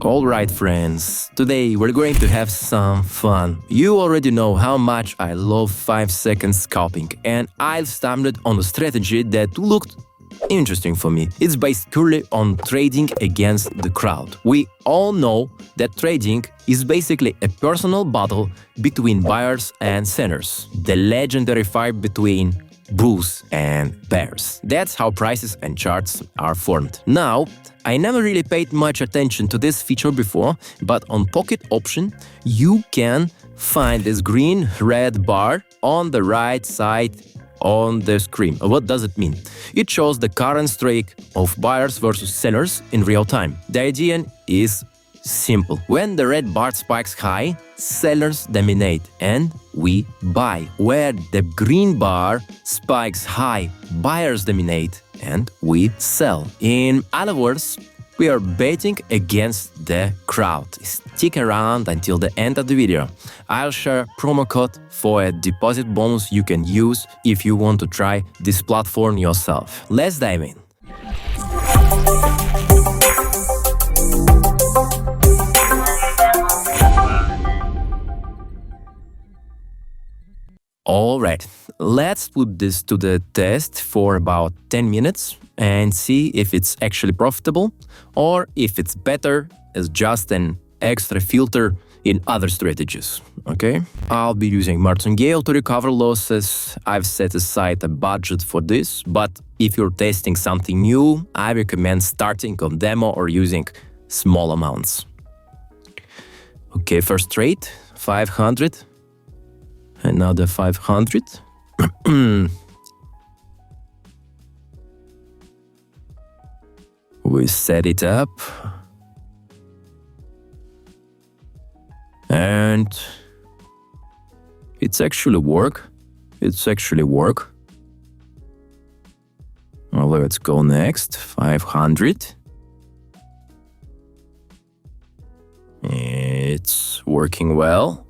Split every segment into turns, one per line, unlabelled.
Alright friends, today we're going to have some fun. You already know how much I love 5-second scalping, and I've stumbled on a strategy that looked interesting for me. It's based purely on trading against the crowd. We all know that trading is basically a personal battle between buyers and sellers. The legendary fight between bulls and bears. That's how prices and charts are formed. Now, I never really paid much attention to this feature before, but on Pocket Option, you can find this green-red bar on the right side on the screen. What does it mean? It shows the current streak of buyers versus sellers in real time. The idea is simple. When the red bar spikes high, sellers dominate and we buy. Where the green bar spikes high, buyers dominate and we sell. In other words, we are betting against the crowd. Stick around until the end of the video. I'll share promo code for a deposit bonus you can use if you want to try this platform yourself. Let's dive in. Alright, let's put this to the test for about 10 minutes and see if it's actually profitable or if it's better as just an extra filter in other strategies, okay? I'll be using Martingale to recover losses. I've set aside a budget for this, but if you're testing something new, I recommend starting on demo or using small amounts. Okay, first trade, 500. Another 500. We set it up. And it's actually work. Well, let's go next. 500. It's working well.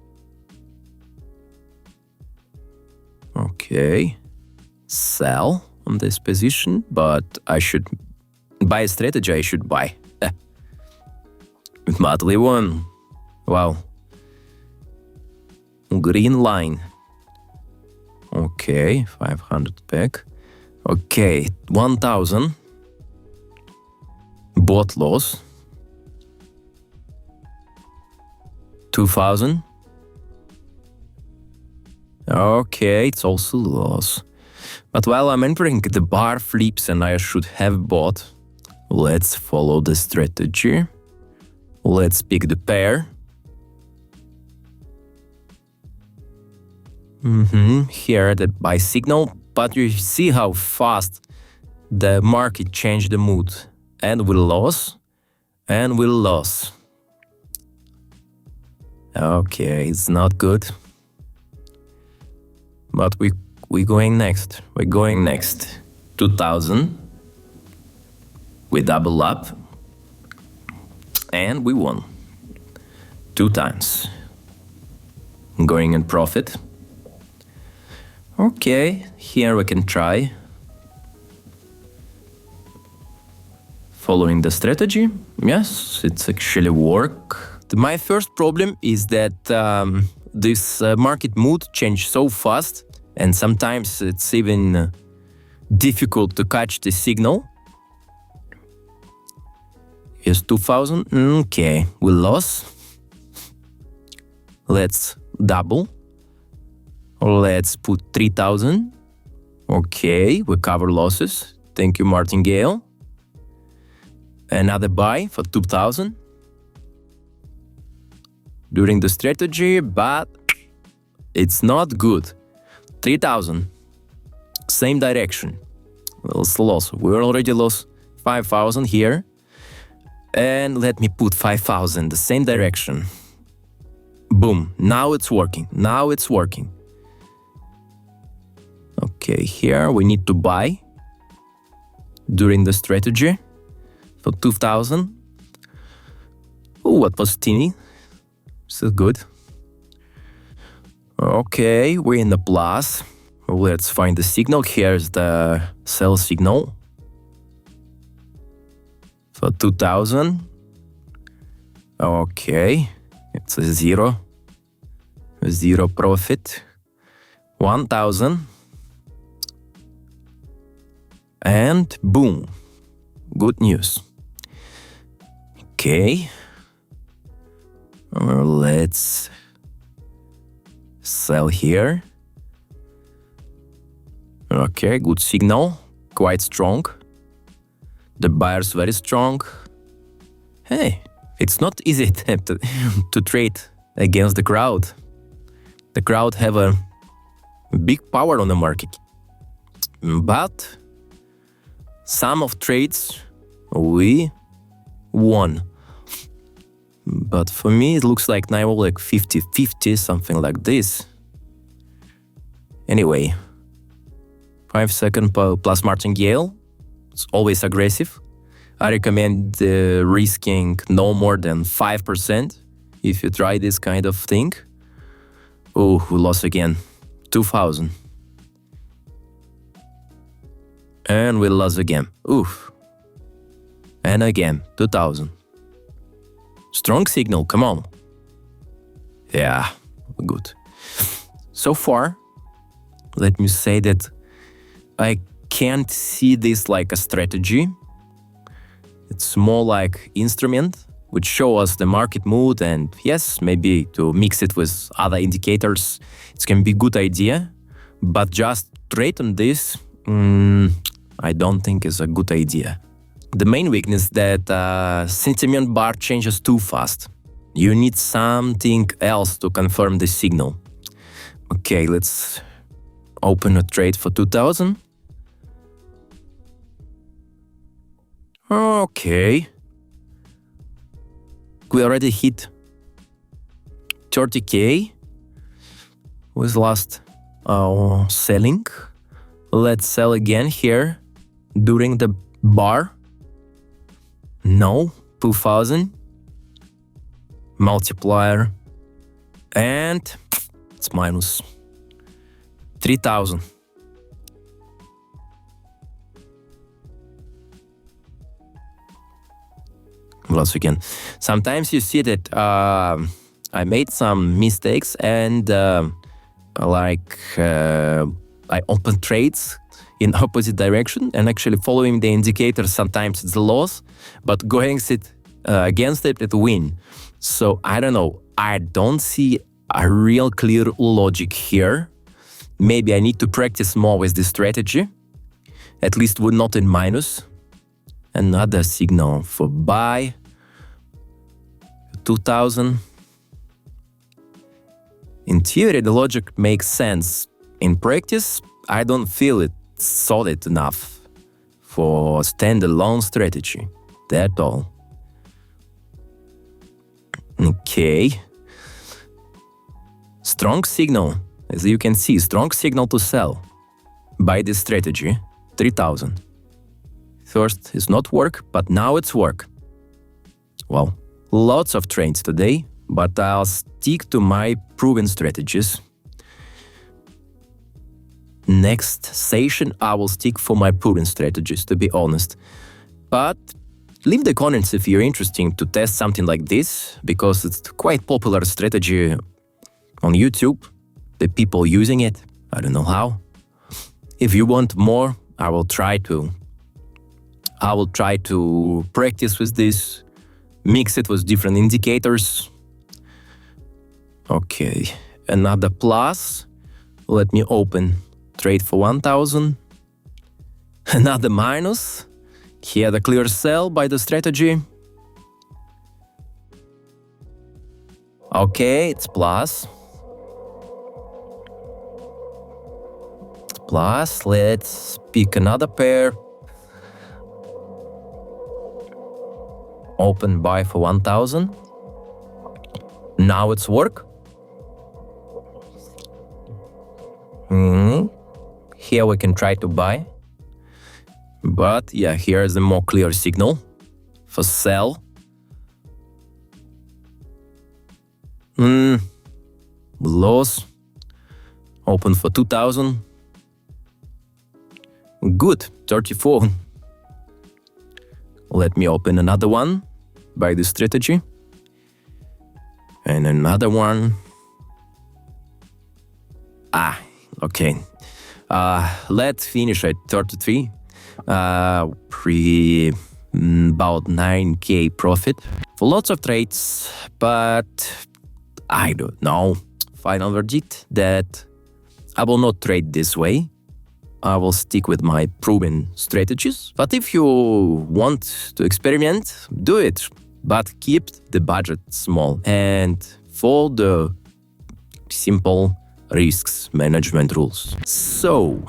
Okay, sell on this position, but I should buy a strategy, I should buy. Monthly one, wow. Green line. Okay, 500 back. Okay, 1000. Bought loss. 2000. Okay, it's also loss. But while I'm entering, the bar flips and I should have bought. Let's follow the strategy. Let's pick the pair. Here the buy signal, but you see how fast the market changed the mood. And we lost. And we lost. Okay, it's not good. But we're going next. 2000. We double up. And we won. 2 times. Going in profit. Okay, here we can try. Following the strategy. Yes, it's actually work. My first problem is that this market mood changed so fast, and sometimes it's even difficult to catch the signal. Here's 2000. Okay, we lost. Let's double. Let's put 3000. Okay, we cover losses. Thank you, Martingale. Another buy for 2000. During the strategy, but it's not good. 3000. Same direction. It's loss. We already lost 5000 here. And let me put 5000, the same direction. Boom. Now it's working. Okay, here we need to buy during the strategy for 2000. Oh, what was teeny? Still good. Okay, we're in the plus. Let's find the signal. Here's the sell signal. For 2000. Okay, it's a zero profit. 1,000. And boom, good news. Okay, let's sell here. Okay, good signal, quite strong. The buyer's very strong. Hey, it's not easy to trade against the crowd. The crowd have a big power on the market. But some of trades we won. But for me it looks like now like 50-50, something like this. Anyway, 5 second plus Martingale. It's always aggressive. I recommend risking no more than 5% if you try this kind of thing. Oh, we lost again. 2,000. And we lost again. Oof. And again, 2,000. Strong signal, come on. Yeah, good. So far, let me say that I can't see this like a strategy. It's more like instrument which show us the market mood, and yes, maybe to mix it with other indicators, it can be a good idea. But just trade on this, I don't think is a good idea. The main weakness that sentiment bar changes too fast. You need something else to confirm the signal. Okay, let's open a trade for 2,000. Okay. We already hit 30k with last selling. Let's sell again here during the bar. No, 2,000. Multiplier. And it's minus 3,000. Once again, sometimes you see that I made some mistakes and I open trades in opposite direction and actually following the indicator. Sometimes it's a loss, but going against it, it win. So I don't know. I don't see a real clear logic here. Maybe I need to practice more with this strategy. At least we're not in minus. Another signal for buy. 2,000. In theory, the logic makes sense. In practice, I don't feel it solid enough for standalone strategy. That's all. Okay. Strong signal. As you can see, strong signal to sell. By this strategy, 3,000. First is not work, but now it's work. Well, lots of trades today, but I'll stick to my proven strategies. Next session, I will stick for my proven strategies, to be honest. But leave the comments if you're interested to test something like this, because it's quite popular strategy on YouTube. The people using it, I don't know how. If you want more, I will try to practice with this, mix it with different indicators. Okay, another plus. Let me open trade for 1,000. Another minus. Here the clear sell by the strategy. Okay, it's plus. Plus, let's pick another pair. Open buy for 1,000. Now it's work. Here we can try to buy. But yeah, here is a more clear signal for sell. Loss. Open for 2,000. Good, 34. Let me open another one by this strategy. And another one. Okay. Let's finish at 33. About 9K profit for lots of trades, but I don't know. Final verdict that I will not trade this way. I will stick with my proven strategies. But if you want to experiment, do it. But keep the budget small and follow the simple risks management rules. So,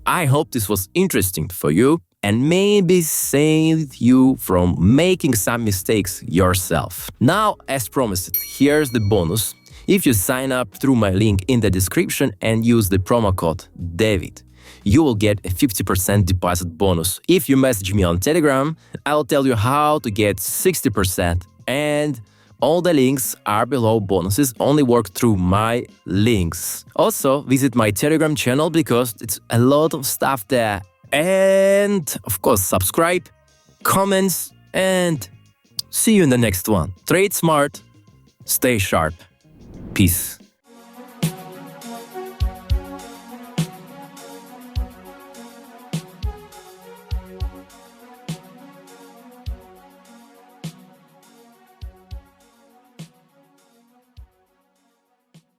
I hope this was interesting for you and maybe saved you from making some mistakes yourself. Now, as promised, here's the bonus. If you sign up through my link in the description and use the promo code Dawit, you will get a 50% deposit bonus. If you message me on Telegram, I'll tell you how to get 60%, and all the links are below. Bonuses only work through my links. Also, visit my Telegram channel because it's a lot of stuff there. And of course, subscribe, comments, and see you in the next one. Trade smart, stay sharp. Peace.